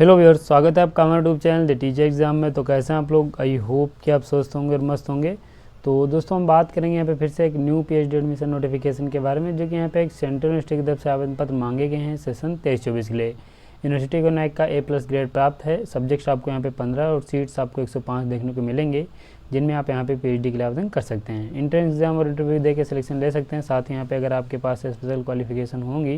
Hello viewers, स्वागत है आपका हमारे YouTube channel the teacher exam में। तो कैसे हैं आप लोग? आई होप कि आप स्वस्थ होंगे और मस्त होंगे। तो दोस्तों, हम बात करेंगे यहाँ पे फिर से एक न्यू पीएचडी एडमिशन नोटिफिकेशन के बारे में, जो कि यहाँ पे एक सेंट्रल यूनिवर्सिटी की तरफ से आवेदन पत्र मांगे गए हैं सेशन 23-24 के लिए। यूनिवर्सिटी को NAC का A+ ग्रेड प्राप्त है। सब्जेक्ट्स आपको यहाँ पे 15 और सीट्स आपको 105 देखने को मिलेंगे, जिनमें आप यहाँ पे पीएचडी के लिए आवेदन कर सकते हैं। एंट्रेंस एग्जाम और इंटरव्यू दे के सिलेक्शन ले सकते हैं। साथ ही यहाँ पे अगर आपके पास स्पेशल क्वालिफिकेशन होंगी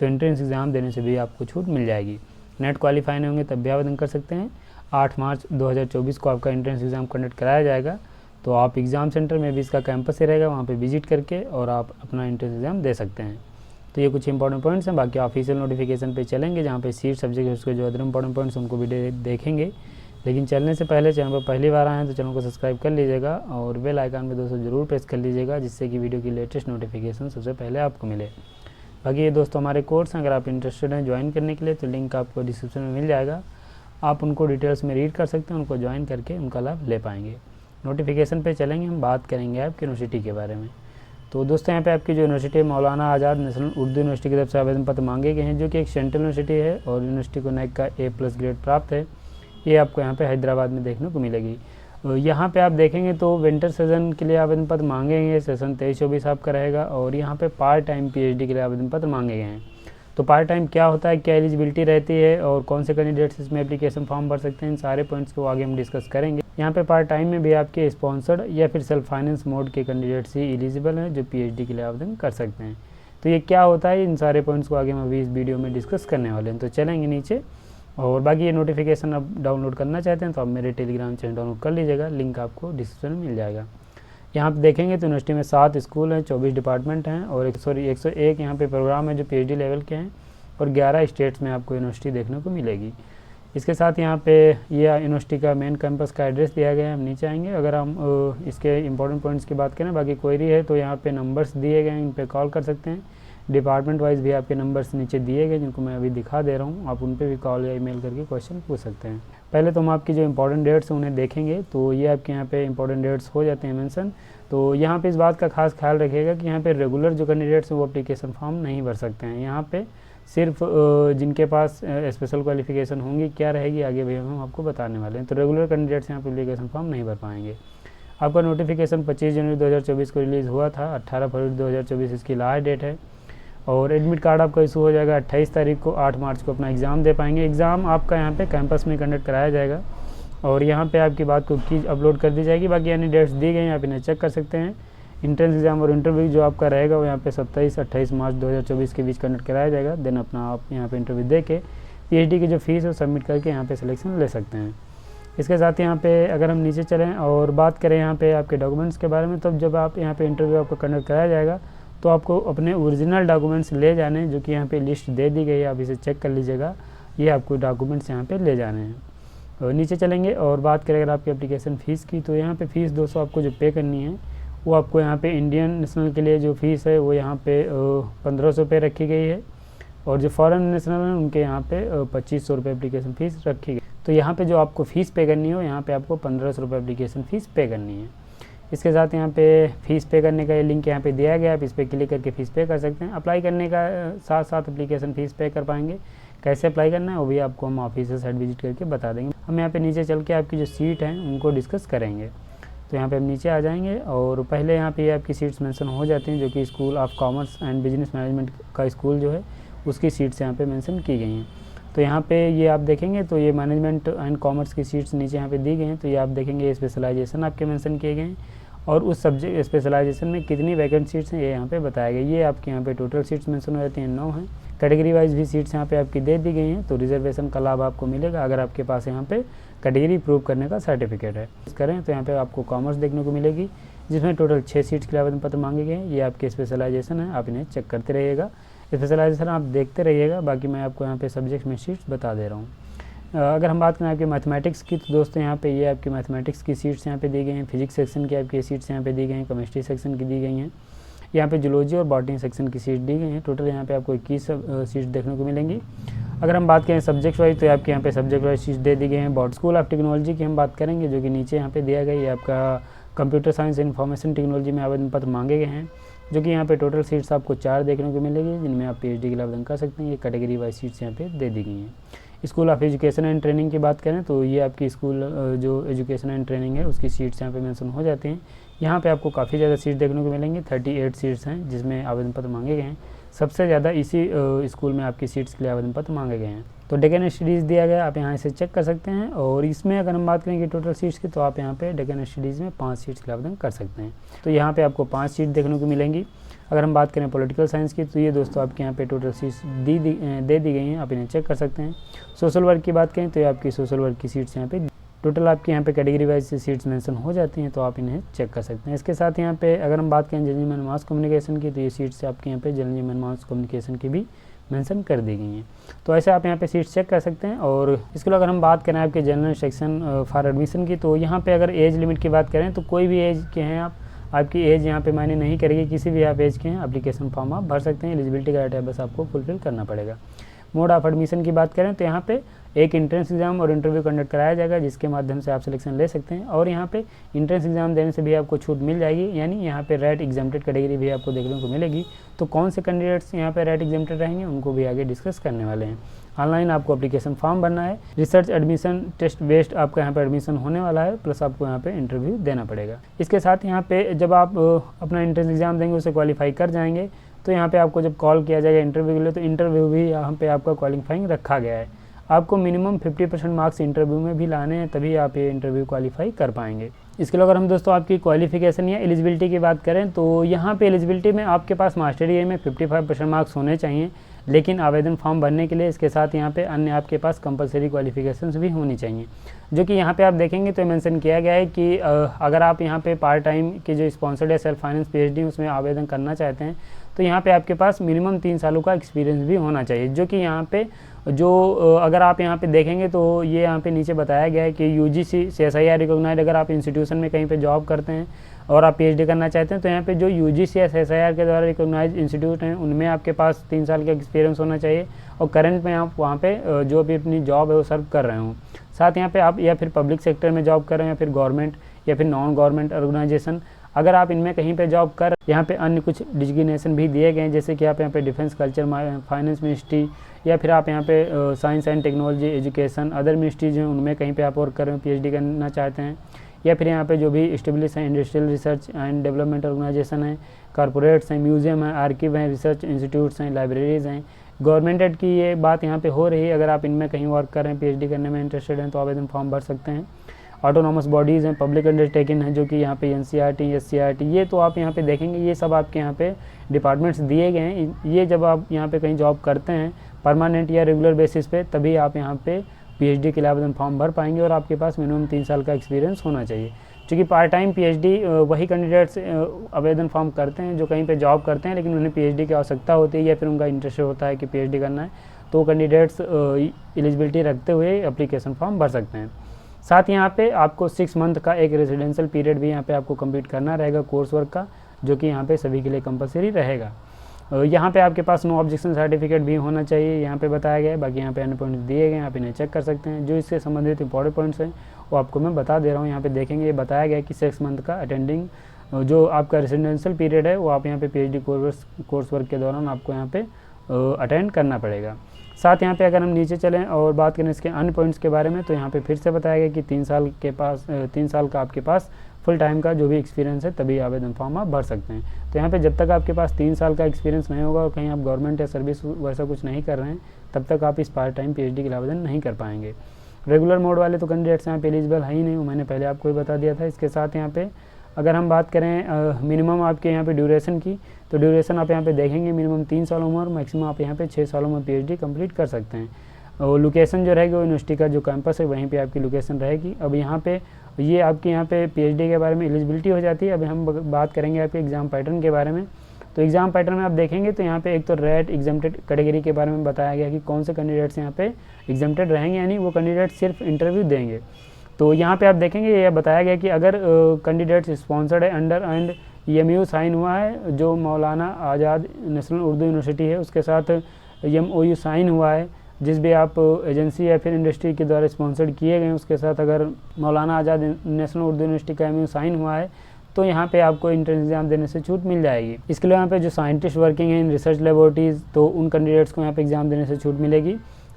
तो एंट्रेंस एग्जाम देने से भी आपको छूट मिल जाएगी। नेट क्वालिफाई नहीं होंगे तब भी आवेदन कर सकते हैं। 8 मार्च 2024 को आपका एंट्रेंस एग्ज़ाम कंडक्ट कराया जाएगा। तो आप एग्ज़ाम सेंटर में भी इसका कैंपस ही रहेगा, वहाँ पे विजिट करके और आप अपना एंट्रेंस एग्ज़ाम दे सकते हैं। तो ये कुछ इंपॉर्टेंट पॉइंट्स हैं। बाकी ऑफिशियल नोटिफिकेशन पे चलेंगे, जहाँ पे सीट सब्जेक्ट उसके जो अदर इंपॉर्टेंट पॉइंट्स उनको भी देखेंगे। लेकिन चलने से पहले चैनल पर पहली बार आए हैं तो चैनल को सब्सक्राइब कर लीजिएगा और बेल आइकन पे दोस्तों ज़रूर प्रेस कर लीजिएगा, जिससे कि वीडियो की लेटेस्ट नोटिफिकेशन सबसे पहले आपको मिले। बाकी ये दोस्तों हमारे कोर्स हैं, अगर आप इंटरेस्टेड हैं ज्वाइन करने के लिए तो लिंक आपको डिस्क्रिप्शन में मिल जाएगा। आप उनको डिटेल्स में रीड कर सकते हैं, उनको ज्वाइन करके उनका लाभ ले पाएंगे। नोटिफिकेशन पे चलेंगे, हम बात करेंगे आपकी यूनिवर्सिटी के बारे में। तो दोस्तों, यहाँ पे आपकी जो यूनिवर्सिटी है मौलाना आज़ाद नेशनल उर्दू यूनिवर्सिटी की तरफ से आवेदन पत्र मांगे गए हैं, जो कि एक सेंट्रल यूनिवर्सिटी है और यूनिवर्सिटी को NAC का A+ ग्रेड प्राप्त है। ये आपको यहाँ पे हैदराबाद में देखने को मिलेगी। यहाँ पे आप देखेंगे तो विंटर सीजन के लिए आवेदन पत्र मांगेंगे, सेशन 23-24 आपका रहेगा। और यहाँ पे पार्ट टाइम पीएचडी के लिए आवेदन पत्र मांगे गए हैं। तो पार्ट टाइम क्या होता है, क्या एलिजिबिलिटी रहती है और कौन से कैंडिडेट्स इसमें एप्लीकेशन फॉर्म भर सकते हैं, इन सारे पॉइंट्स को आगे हम डिस्कस करेंगे। यहाँ पे पार्ट टाइम में भी आपके स्पॉन्सर्ड या फिर सेल्फ फाइनेंस मोड के कैंडिडेट्स ही एलिजिबल हैं जो पीएचडी के लिए आवेदन कर सकते हैं। तो ये क्या होता है, इन सारे पॉइंट्स को आगे हम अभी इस वीडियो में डिस्कस करने वाले हैं। तो चलेंगे नीचे, और बाकी ये नोटिफिकेशन आप डाउनलोड करना चाहते हैं तो आप मेरे टेलीग्राम चैनल डाउनलोड कर लीजिएगा, लिंक आपको डिस्क्रिप्शन में मिल जाएगा। यहाँ पे देखेंगे तो यूनिवर्सिटी में 7 स्कूल हैं, 24 डिपार्टमेंट हैं और 101 यहाँ पे प्रोग्राम है जो पीएचडी लेवल के हैं, और 11 स्टेट्स में आपको यूनिवर्सिटी देखने को मिलेगी। इसके साथ यहाँ पे ये यूनिवर्सिटी का मेन कैंपस का एड्रेस दिया गया है। हम नीचे आएंगे, अगर हम इसके इंपॉर्टेंट पॉइंट्स की बात करें, बाकी क्वेरी है तो यहाँ पे नंबर्स दिए गए हैं, इन पर कॉल कर सकते हैं। डिपार्टमेंट वाइज भी आपके नंबर्स नीचे दिए गए, जिनको मैं अभी दिखा दे रहा हूँ। आप उन पे भी कॉल या ईमेल करके क्वेश्चन पूछ सकते हैं। पहले तो हम आपकी जो इंपॉर्टेंट डेट्स हैं उन्हें देखेंगे। तो ये आपके यहाँ पे इंपॉर्टेंट डेट्स हो जाते हैं मेंशन। तो यहाँ पे इस बात का खास ख्याल रखिएगा कि यहाँ पे रेगुलर जो कैंडिडेट्स हैं वो एप्लीकेशन फॉर्म नहीं भर सकते हैं। यहाँ पे सिर्फ जिनके पास स्पेशल क्वालिफिकेशन होंगी क्या रहेगी आगे भी हम आपको बताने वाले हैं। तो रेगुलर कैंडिडेट्स यहाँ पे एप्लीकेशन फॉर्म नहीं भर पाएंगे। आपका नोटिफिकेशन 25 जनवरी 2024 को रिलीज़ हुआ था। 18 फरवरी 2024 इसकी लास्ट डेट है। और एडमिट कार्ड आपका इशू हो जाएगा 28 तारीख को। 8 मार्च को अपना एग्ज़ाम दे पाएंगे। एग्ज़ाम आपका यहाँ पे कैंपस में कंडक्ट कराया जाएगा और यहाँ पे आपकी बात को की अपलोड कर दी जाएगी। बाकी यानी डेट्स दी गई हैं, आप इन्हें चेक कर सकते हैं। इंट्रेंस एग्ज़ाम और इंटरव्यू जो आपका रहेगा वो यहाँ पे 27-28 मार्च 2024 के बीच कंडक्ट कराया जाएगा। देन अपना आप यहाँ पे इंटरव्यू दे के पीएचडी की जो फीस है सबमिट करके यहाँ पे सिलेक्शन ले सकते हैं। इसके साथ ही यहाँ पे अगर हम नीचे चलें और बात करें यहाँ पे आपके डॉक्यूमेंट्स के बारे में, तब जब आप यहाँ पे इंटरव्यू आपको कंडक्ट कराया जाएगा तो आपको अपने ओरिजिनल डॉक्यूमेंट्स ले जाने हैं, जो कि यहाँ पे लिस्ट दे दी गई है, आप इसे चेक कर लीजिएगा। ये आपको डॉक्यूमेंट्स यहाँ पे ले जाने हैं। और नीचे चलेंगे और बात करें अगर आपकी एप्लीकेशन फ़ीस की, तो यहाँ पे फ़ीस 200 आपको जो पे करनी है वो आपको यहाँ पे इंडियन नेशनल के लिए जो फ़ीस है वो यहाँ पे 1500 रुपये रखी गई है, और जो फॉरेन नेशनल हैं उनके यहाँ पे 2500 रुपये एप्लीकेशन फ़ीस रखी गई। तो यहाँ पे जो आपको फ़ीस पे करनी हो, यहाँ पे आपको 1500 रुपये एप्लीकेशन फ़ीस पे करनी है। इसके साथ यहाँ पे फ़ीस पे करने का ये लिंक यहाँ पे दिया गया है, आप इस पर क्लिक करके फ़ीस पे कर सकते हैं। अप्लाई करने का साथ साथ एप्लीकेशन फ़ीस पे कर पाएंगे। कैसे अप्लाई करना है वो भी आपको हम ऑफिस से साइट विजिट करके बता देंगे। हम यहाँ पे नीचे चल के आपकी जो सीट हैं उनको डिस्कस करेंगे। तो यहाँ पे हम नीचे आ जाएंगे और पहले यहाँ पे आपकी सीट्स मेंशन हो जाती हैं, जो कि school of commerce and business management का स्कूल जो है उसकी सीट्स यहाँ पे मेंशन की गई हैं। तो यहाँ पे ये आप देखेंगे तो ये मैनेजमेंट एंड कॉमर्स की सीट्स नीचे यहाँ पे दी गई हैं। तो ये आप देखेंगे स्पेशलाइजेशन आपके मेंशन किए गए हैं और उस सब्जेक्ट स्पेशलाइजेशन में कितनी वैकेंट सीट्स हैं ये यहाँ पे बताया गया। ये आपके यहाँ पे टोटल सीट्स मेंशन हो जाती हैं, 9 हैं। कैटेगरी वाइज भी सीट्स यहाँ पे आपकी दे दी गई हैं। तो रिजर्वेशन का लाभ आपको मिलेगा अगर आपके पास यहाँ पे कैटेगरी प्रूव करने का सर्टिफिकेट है। करें तो यहाँ पे आपको कॉमर्स देखने को मिलेगी, जिसमें टोटल 6 सीट्स के लिए आवेदन पत्र मांगे गए हैं। ये आपके स्पेशलाइजेशन है, आप इन्हें चेक करते रहिएगा। स्पेशलाइजेशन आप देखते रहिएगा, बाकी मैं आपको यहाँ पे सब्जेक्ट में सीट्स बता दे रहा हूँ। अगर हम बात करें आपके मैथमेटिक्स की, तो दोस्तों यहाँ पे ये आपकी मैथमेटिक्स की सीट्स यहाँ पे दी गई हैं। फिजिक्स सेक्शन की आपकी सीट्स यहाँ पे दी गई हैं। केमिस्ट्री सेक्शन की दी गई हैं। यहाँ पे जूलॉजी और बॉटनी सेक्शन की सीट दी गई हैं। टोटल यहाँ पे आपको 21 सीट्स देखने को मिलेंगी। अगर हम बात करें सब्जेक्ट वाइज, तो आपके यहाँ पे सब्जेक्ट वाइज सीट्स दे दी गई हैं। बॉट स्कूल ऑफ टेक्नोलॉजी की हम बात करेंगे, जो कि नीचे यहाँ पे दिया गया है। आपका computer science and information technology में आवेदन पत्र मांगे गए हैं, जो कि यहाँ पे टोटल सीट्स आपको 4 देखने को मिलेगी, जिनमें आप पीएचडी के लिए आवेदन कर सकते हैं। ये कैटेगरी वाइज सीट्स यहाँ पे दे दी गई हैं। School of education and training की बात करें तो ये आपकी स्कूल जो एजुकेशन एंड ट्रेनिंग है उसकी सीट्स यहाँ पे मेंशन हो जाती हैं। यहाँ पे आपको काफ़ी ज़्यादा सीट्स देखने को मिलेंगी, 38 सीट्स हैं जिसमें आवेदन पत्र मांगे गए हैं। सबसे ज़्यादा इसी स्कूल में आपकी सीट्स के लिए आवेदन पत्र मांगे गए हैं। तो डेक्कन स्टडीज़ दिया गया, आप यहाँ से चेक कर सकते हैं। और इसमें अगर हम बात करेंगे टोटल सीट्स की तो आप यहाँ पे डेक्कन स्टडीज़ में 5 सीट्स के लिए आवेदन कर सकते हैं। तो यहाँ पे आपको 5 सीट देखने को मिलेंगी। अगर हम बात करें पॉलिटिकल साइंस की तो ये दोस्तों आपके यहाँ पे टोटल सीट्स दे दी गई हैं, आप इन्हें चेक कर सकते हैं। सोशल वर्क की बात करें तो ये आपकी सोशल वर्क की सीट्स यहाँ पे टोटल आपके यहाँ पे कैटेगरी वाइज से सीट्स मेंशन हो जाती हैं, तो आप इन्हें चेक कर सकते हैं। इसके साथ यहाँ पे अगर हम बात करें जर्नलिज्म एंड मास कम्युनिकेशन की तो ये सीट्स आपके यहाँ पे जर्नलिज्म एंड मास कम्युनिकेशन की भी मेंशन कर दी गई हैं। तो ऐसे आप यहाँ पे सीट्स चेक कर सकते हैं। और इसके अलावा अगर हम बात करें आपके जनरल सेक्शन फॉर एडमिशन की तो यहाँ पे अगर एज लिमिट की बात करें तो कोई भी एज के हैं आप, आपकी एज यहाँ पे मायने नहीं करेगी, किसी भी आप एज के हैं एप्लीकेशन फॉर्म आप भर सकते हैं। एलिजिबिलिटी क्राइटेरिया बस आपको फुलफिल करना पड़ेगा। मोड ऑफ एडमिशन की बात करें तो यहाँ पे एक इंट्रेंस एग्जाम और इंटरव्यू कंडक्ट कराया जाएगा जिसके माध्यम से आप सिलेक्शन ले सकते हैं। और यहाँ पे इंट्रेंस एग्जाम देने से भी आपको छूट मिल जाएगी, यानी यहाँ पे रेट एग्जाम्प्टेड कैटेगरी भी आपको देखने को मिलेगी। तो कौन से कैंडिडेट्स यहाँ पे रेट एग्जाम्प्टेड रहेंगे उनको भी आगे डिस्कस करने वाले हैं। ऑनलाइन आपको एप्लीकेशन फॉर्म भरना है, रिसर्च एडमिशन टेस्ट बेस्ड आपका यहाँ पे एडमिशन होने वाला है, प्लस आपको यहाँ पे इंटरव्यू देना पड़ेगा। इसके साथ यहाँ पे जब आप अपना एंट्रेंस एग्जाम देंगे उसे क्वालिफाई कर जाएंगे तो यहाँ पे आपको जब कॉल किया जाएगा इंटरव्यू के लिए तो इंटरव्यू भी यहाँ पे आपका क्वालिफाइंग रखा गया है। आपको मिनिमम 50% मार्क्स इंटरव्यू में भी लाने हैं, तभी आप ये इंटरव्यू क्वालिफाई कर पाएंगे। इसके अलावा अगर हम दोस्तों आपकी क्वालिफिकेशन या एलिजिबिलिटी की बात करें तो यहाँ पे एलिजिबिलिटी में आपके पास मास्टर डिग्री में 55% मार्क्स होने चाहिए, लेकिन आवेदन फॉर्म भरने के लिए इसके साथ यहाँ पे अन्य आपके पास कंपलसरी क्वालिफिकेशंस भी होनी चाहिए, जो कि यहाँ पे आप देखेंगे तो मेंशन किया गया है कि अगर आप यहाँ पे पार्ट टाइम की जो स्पॉन्सर्ड है सेल्फ फाइनेंस पीएचडी उसमें आवेदन करना चाहते हैं तो यहाँ पे आपके पास मिनिमम 3 सालों का एक्सपीरियंस भी होना चाहिए, जो कि यहाँ पे अगर आप यहाँ पे देखेंगे तो ये यहाँ पे नीचे बताया गया है कि यूजीसी CSIR रिकॉग्नाइज्ड अगर आप इंस्टीट्यूशन में कहीं पे जॉब करते हैं और आप पीएचडी करना चाहते हैं तो यहाँ पे जो यूजीसी या CSIR के द्वारा रिकॉग्नाइज्ड इंस्टीट्यूट हैं उनमें आपके पास 3 साल का एक्सपीरियंस होना चाहिए और करंट में आप वहाँ पे जो भी अपनी जॉब है वो सर्व कर रहे हों। साथ यहाँ पे आप या फिर पब्लिक सेक्टर में जॉब कर रहे हैं या फिर गवर्नमेंट या फिर नॉन गवर्नमेंट ऑर्गेनाइजेशन, अगर आप इनमें कहीं पे जॉब कर, यहाँ पे अन्य कुछ डिजिग्नेशन भी दिए गए हैं जैसे कि आप यहाँ पे डिफेंस कल्चर फाइनेंस मिनिस्ट्री या फिर आप यहाँ पे science and technology education other ministries हैं उनमें कहीं पे आप वर्क कर रहे हैं पीएचडी करना चाहते हैं, या फिर यहाँ पे जो भी इस्टेब्लिश हैं industrial research and development organisation है, कॉर्पोरेट्स हैं, म्यूजियम है, आर्किव हैं, रिसर्च इंस्टीट्यूट्स हैं, लाइब्रेरीज़ हैं, गवर्नमेंट की ये बात यहाँ पे हो रही है। अगर आप इनमें कहीं वर्क कर रहे हैं पीएचडी करने में इंटरेस्टेड हैं तो आवेदन फॉर्म भर सकते हैं। ऑटोनॉमस बॉडीज़ हैं, पब्लिक अंडरटेकिंग है जो कि यहाँ पे NCERT SCERT ये तो आप यहाँ पे देखेंगे ये सब आपके यहाँ पे डिपार्टमेंट्स दिए गए हैं। ये जब आप यहाँ पे कहीं जॉब करते हैं परमानेंट या रेगुलर बेसिस पे तभी आप यहाँ पे पीएचडी के लिए आवेदन फॉर्म भर पाएंगे और आपके पास मिनिमम 3 साल का एक्सपीरियंस होना चाहिए। क्योंकि पार्ट टाइम पीएचडी वही कैंडिडेट्स आवेदन फॉर्म करते हैं जो कहीं पे जॉब करते हैं लेकिन उन्हें पीएचडी की आवश्यकता होती है या फिर उनका इंटरेस्ट होता है कि पीएचडी करना है, तो कैंडिडेट्स एलिजिबिलिटी रखते हुए एप्लीकेशन फॉर्म भर सकते हैं। साथ ही यहाँ पे आपको 6 मंथ का एक रेजिडेंशियल पीरियड भी यहाँ पे आपको कंप्लीट करना रहेगा कोर्स वर्क का, जो कि यहाँ पे सभी के लिए कंपलसरी रहेगा। यहाँ पे आपके पास नो ऑब्जेक्शन सर्टिफिकेट भी होना चाहिए, यहाँ पे बताया गया है। बाकी यहाँ पे अन्य पॉइंट्स दिए गए हैं, आप इन्हें चेक कर सकते हैं। जो इससे संबंधित इंपॉर्टेंट पॉइंट्स हैं वो आपको मैं बता दे रहा हूँ। यहाँ पे देखेंगे ये बताया गया है कि 6 मंथ का अटेंडिंग जो आपका रेजिडेंशियल पीरियड है वो आप यहाँ पे पीएचडी कोर्स वर्क के दौरान आपको यहाँ पे अटेंड करना पड़ेगा। साथ यहाँ पे अगर हम नीचे चलें और बात करें इसके अन्य पॉइंट्स के बारे में तो यहाँ पे फिर से बताया गया कि 3 साल का आपके पास फुल टाइम का जो भी एक्सपीरियंस है तभी आवेदन फॉर्म आप भर सकते हैं। तो यहाँ पे जब तक आपके पास 3 साल का एक्सपीरियंस नहीं होगा और कहीं आप गवर्नमेंट या सर्विस वैसा कुछ नहीं कर रहे हैं तब तक आप इस पार्ट टाइम पीएचडी के लिए आवेदन नहीं कर पाएंगे। रेगुलर मोड वाले तो कैंडिडेट्स यहाँ पे एलिजिबल है ही नहीं, वो मैंने पहले आपको ही बता दिया था। इसके साथ यहाँ पे अगर हम बात करें मिनिमम आपके यहाँ पे ड्यूरेशन की तो ड्यूरेशन आप यहाँ पे देखेंगे मिनिमम 3 साल उम्र, मैक्सिमम आप यहाँ पे 6 सालों में पीएचडी कंप्लीट कर सकते हैं। और लोकेशन जो रहेगी वो यूनिवर्सिटी का जो कैंपस है वहीं पे आपकी लोकेशन रहेगी। अब यहाँ पे ये आपके यहाँ पे पीएचडी के बारे में एलिजिबिलिटी हो जाती है। अभी हम बात करेंगे आपके एग्ज़ाम पैटर्न के बारे में। तो एग्ज़ाम पैटर्न में आप देखेंगे तो यहाँ पे एक तो रेट एग्जाम्प्टेड कैटेगरी के बारे में बताया गया कि कौन से कैंडिडेट्स यहाँ पे एग्जाम्प्टेड रहेंगे, यानी वो कैंडिडेट सिर्फ इंटरव्यू देंगे। तो यहाँ पे आप देखेंगे ये बताया गया कि अगर कैंडिडेट्स स्पॉन्सर्ड है अंडर एंड EMU साइन हुआ है जो मौलाना आज़ाद नेशनल उर्दू यूनिवर्सिटी है, उसके साथ MOU साइन हुआ है जिस भी आप एजेंसी या फिर इंडस्ट्री के द्वारा स्पॉन्सर्ड किए गए हैं, उसके साथ अगर मौलाना आज़ाद नेशनल उर्दू यूनिवर्सिटी का MOU साइन हुआ है तो यहाँ पे आपको एंट्रेंस एग्जाम देने से छूट मिल जाएगी। इसके लिए यहाँ पे जो साइंटिस्ट वर्किंग है इन रिसर्च लेबोरेटरीज़ तो उन कैंडिडेट्स को यहाँ पे एग्ज़ाम देने से छूट मिलेगी।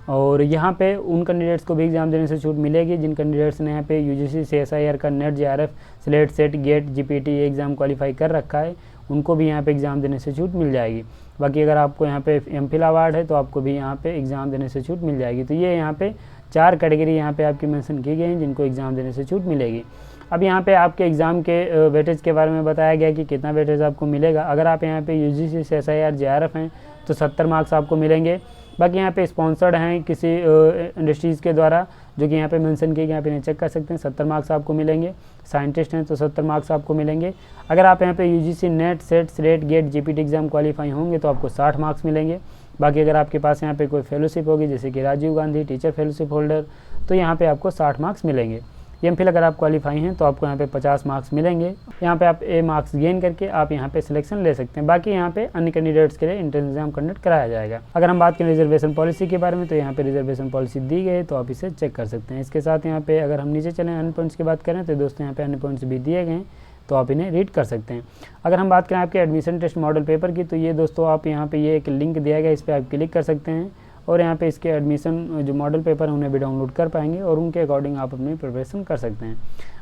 और यहाँ पे उन कैंडिडेट्स को भी एग्ज़ाम देने से छूट मिलेगी जिन कैंडिडेट्स ने यहाँ पे यूजीसी CSIR का NET JRF SLET SET GATE GPT exam qualify कर रखा है, उनको भी यहाँ पे एग्ज़ाम देने से छूट मिल जाएगी। बाकी अगर आपको यहाँ पे MPhil अवार्ड है तो आपको भी यहाँ पे एग्ज़ाम देने से छूट मिल जाएगी। तो ये यहाँ पे 4 कैटेगरी यहाँ पे आपकी मेंशन की गई हैं जिनको एग्ज़ाम देने से छूट मिलेगी। अब यहाँ पे आपके एग्ज़ाम के वेटेज के बारे में बताया गया कि कितना वेटेज आपको मिलेगा। अगर आप यहाँ पे UGC CSIR JRF हैं तो 70 मार्क्स आपको मिलेंगे। बाकी यहाँ पे स्पॉन्सर्ड हैं किसी इंडस्ट्रीज़ के द्वारा जो कि यहाँ पे मेंशन किए गए, यहाँ पे चेक कर सकते हैं, 70 मार्क्स आपको मिलेंगे। साइंटिस्ट हैं तो 70 मार्क्स आपको मिलेंगे। अगर आप यहाँ पे UGC NET SET SLET GATE GPT exam qualify होंगे तो आपको 60 मार्क्स मिलेंगे। बाकी अगर आपके पास यहाँ पे कोई फेलोशिप होगी जैसे कि Rajiv Gandhi teacher fellowship holder तो यहाँ पे आपको 60 मार्क्स मिलेंगे। MPhil अगर आप क्वालिफाई हैं तो आपको यहाँ पे 50 मार्क्स मिलेंगे। यहाँ पे आप A मार्क्स गेन करके आप यहाँ पे सिलेक्शन ले सकते हैं। बाकी यहाँ पे अन्य कैंडिडेट्स के लिए एंट्रेंस एग्जाम कंडक्ट कराया जाएगा। अगर हम बात करें रिजर्वेशन पॉलिसी के बारे में तो यहाँ पे रिजर्वेशन पॉलिसी दी गई है तो आप इसे चेक कर सकते हैं। इसके साथ यहाँ पे अगर हम नीचे चलें अन्य पॉइंट्स की बात करें तो दोस्तों यहाँ पे अन्य पॉइंट्स भी दिए गए हैं तो आप इन्हें रीड कर सकते हैं। अगर हम बात करें आपके एडमिशन टेस्ट मॉडल पेपर की तो ये दोस्तों आप यहाँ पे ये एक लिंक दिया गया, इस पर आप क्लिक कर सकते हैं और यहाँ पे इसके एडमिशन जो मॉडल पेपर है उन्हें भी डाउनलोड कर पाएंगे और उनके अकॉर्डिंग आप अपनी प्रिपरेशन कर सकते हैं।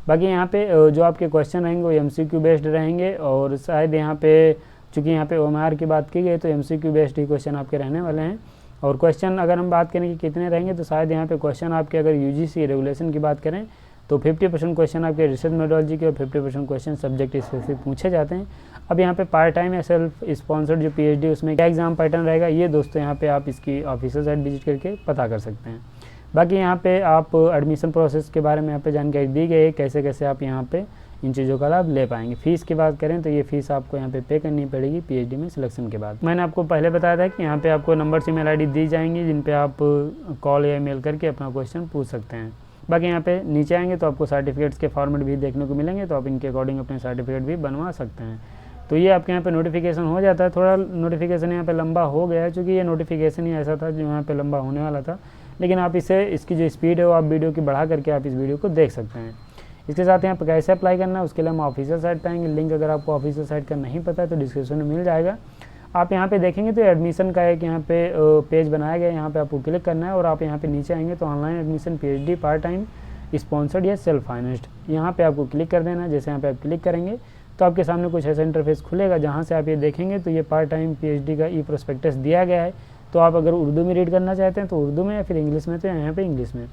बाकी यहाँ पे जो आपके क्वेश्चन रहेंगे वो MCQ बेस्ड रहेंगे और शायद यहाँ पे चूँकि यहाँ पे OMR की बात की गई तो MCQ बेस्ड ही क्वेश्चन आपके रहने वाले हैं। और क्वेश्चन अगर हम बात करें कि कितने रहेंगे तो शायद यहाँ पे क्वेश्चन आपके अगर UGC रेगुलेशन की बात करें तो 50% क्वेश्चन आपके रिसर्च मेथोडोलॉजी के और 50% क्वेश्चन सब्जेक्ट स्पेसिफिक पूछे जाते हैं। अब यहाँ पे पार्ट टाइम या सेल्फ स्पॉन्सर्ड जो PhD उसमें क्या एग्ज़ाम पैटर्न रहेगा ये दोस्तों यहाँ पे आप इसकी ऑफिशियल साइट विजिट करके पता कर सकते हैं। बाकी यहाँ पे आप एडमिशन प्रोसेस के बारे में यहाँ पे जानकारी दी गई है, कैसे कैसे आप यहाँ पे इन चीज़ों का लाभ ले पाएंगे। फीस की बात करें तो ये फीस आपको यहाँ पे करनी पड़ेगी PhD में सिलेक्शन के बाद। मैंने आपको पहले बताया था कि यहाँ पे आपको नंबर ईमेल ID दी जाएंगी जिन पे आप कॉल या मेल करके अपना क्वेश्चन पूछ सकते हैं। बाकी यहाँ पे नीचे आएंगे तो आपको सर्टिफिकेट्स के फॉर्मेट भी देखने को मिलेंगे तो आप इनके अकॉर्डिंग अपने सर्टिफिकेट भी बनवा सकते हैं। तो ये आपके यहाँ पे नोटिफिकेशन हो जाता है। थोड़ा नोटिफिकेशन यहाँ पे लंबा हो गया है क्योंकि ये नोटिफिकेशन ही ऐसा था जो यहाँ पे लंबा होने वाला था, लेकिन आप इसे इसकी जो स्पीड है वो आप वीडियो की बढ़ा करके आप इस वीडियो को देख सकते हैं। इसके साथ यहाँ पे कैसे अप्लाई करना है उसके लिए हम ऑफिशियल साइट पर आएंगे। लिंक अगर आपको ऑफिशियल साइट का नहीं पता है तो डिस्क्रिप्शन में मिल जाएगा। आप यहाँ पे देखेंगे तो एडमिशन का एक यहाँ पे पेज बनाया गया है, यहाँ पे आपको क्लिक करना है और आप यहाँ पे नीचे आएंगे तो online admission PhD part time sponsored या सेल्फ फाइनेंस्ड यहाँ पे आपको क्लिक कर देना है। जैसे यहाँ पे आप क्लिक करेंगे तो आपके सामने कुछ ऐसा इंटरफेस खुलेगा जहाँ से आप ये देखेंगे तो ये पार्ट टाइम PhD का प्रोस्पेक्टस दिया गया है। तो आप अगर उर्दू में रीड करना चाहते हैं तो उर्दू में या फिर इंग्लिश में तो यहाँ पे इंग्लिश में।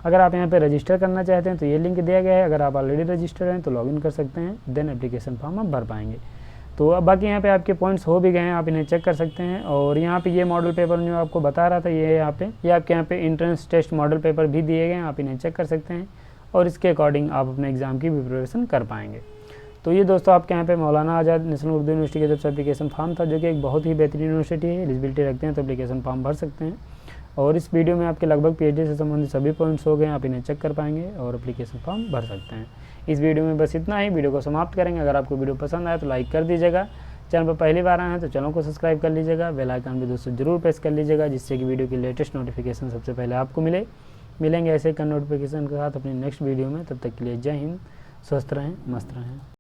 अगर आप यहाँ पे रजिस्टर करना चाहते हैं तो ये लिंक दिया गया है। अगर आप ऑलरेडी रजिस्टर हैं तो लॉगिन कर सकते हैं, देन एप्लीकेशन फॉर्म आप भर पाएंगे। तो अब बाकी यहाँ पे आपके पॉइंट्स हो भी गए हैं, आप इन्हें चेक कर सकते हैं। और यहाँ पे ये मॉडल पेपर जो आपको बता रहा था ये आपके यहाँ पे एंट्रेंस टेस्ट मॉडल पेपर भी दिए गए हैं, आप इन्हें चेक कर सकते हैं और इसके अकॉर्डिंग आप अपने एग्ज़ाम की प्रिपरेशन कर पाएंगे। तो ये दोस्तों आपके यहाँ पे मौलाना आज़ाद नेशनल उर्दू यूनिवर्सिटी की तरफ से एप्लीकेशन फॉर्म था जो कि एक बहुत ही बेहतरीन यूनिवर्सिटी है। एलिजिबिलिटी रखते हैं तो एप्लीकेशन फॉर्म भर सकते हैं। और इस वीडियो में आपके लगभग PhD से संबंधित सभी पॉइंट्स हो गए, आप इन्हें चेक कर पाएंगे और एप्लीकेशन फॉर्म भर सकते हैं। इस वीडियो में बस इतना ही, वीडियो को समाप्त करेंगे। अगर आपको वीडियो पसंद आए तो लाइक कर दीजिएगा, चैनल पर पहली बार आए हैं तो चैनल को सब्सक्राइब कर लीजिएगा, बेल आइकन भी दोस्तों जरूर प्रेस कर लीजिएगा जिससे कि वीडियो की लेटेस्ट नोटिफिकेशन सबसे पहले आपको मिलेंगे ऐसे नोटिफिकेशन के साथ अपनी नेक्स्ट वीडियो में। तब तक के लिए जय हिंद, स्वस्थ रहें, मस्त रहें।